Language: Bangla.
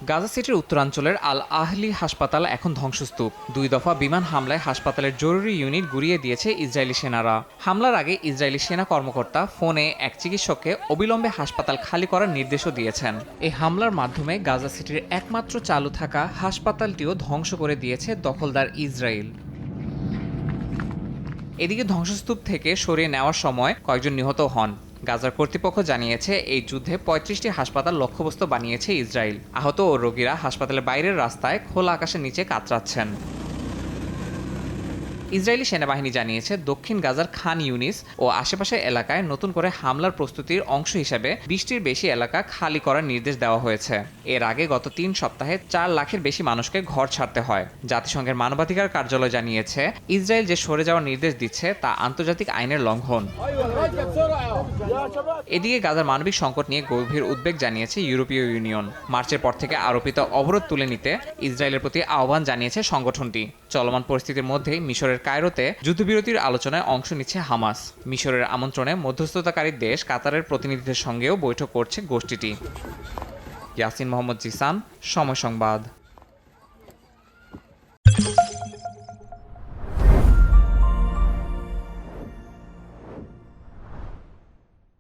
গাজা সিটির উত্তরাঞ্চলের আল আহলি হাসপাতাল এখন ধ্বংসস্তূপ। 2 দফা বিমান হামলায় হাসপাতালের জরুরি ইউনিট গুড়িয়ে দিয়েছে ইসরায়েলি সেনারা। হামলার আগে ইসরায়েলি সেনা কর্মকর্তা ফোনে এক চিকিৎসককে অবিলম্বে হাসপাতাল খালি করার নির্দেশও দিয়েছেন। এই হামলার মাধ্যমে গাজা সিটির একমাত্র চালু থাকা হাসপাতালটিও ধ্বংস করে দিয়েছে দখলদার ইসরায়েল। এদিকে ধ্বংসস্তূপ থেকে সরিয়ে নেওয়ার সময় কয়েকজন নিহত হন। গাজার কর্তৃপক্ষ জানিয়েছে এই যুদ্ধে 35টি হাসপাতাল লক্ষ্যবস্তু বানিয়েছে ইসরায়েল। আহত ও রোগীরা হাসপাতালের বাইরের রাস্তায় খোলা আকাশের নিচে কাতরাচ্ছেন। ইসরায়েলি সেনাবাহিনী জানিয়েছে দক্ষিণ গাজার খান ইউনিস ও আশেপাশের এলাকায় নতুন করে হামলার প্রস্তুতির অংশ হিসেবে 20টির বেশি এলাকা খালি করার নির্দেশ দেওয়া হয়েছে। এর আগে গত 3 সপ্তাহে 4 লাখের বেশি মানুষকে ঘর ছাড়তে হয়। জাতিসংঘের মানবাধিকার কার্যালয় জানিয়েছে ইসরায়েল যে সরে যাওয়ার নির্দেশ দিচ্ছে তা আন্তর্জাতিক আইনের লঙ্ঘন। এদিকে গাজার মানবিক সংকট নিয়ে গভীর উদ্বেগ জানিয়েছে ইউরোপীয় ইউনিয়ন। মার্চের পর থেকে আরোপিত অবরোধ তুলে নিতে ইসরায়েলের প্রতি আহ্বান জানিয়েছে সংগঠনটি। চলমান পরিস্থিতির মধ্যেই মিশরের কায়রোতে যুদ্ধবিরতির আলোচনায় অংশ নিচ্ছে হামাস। মিশরের আমন্ত্রণে মধ্যস্থতাকারী দেশ কাতারের প্রতিনিধিদের সঙ্গেও বৈঠক করছে গোষ্ঠীটি। ইয়াসিন মোহাম্মদ জিসান, সময় সংবাদ।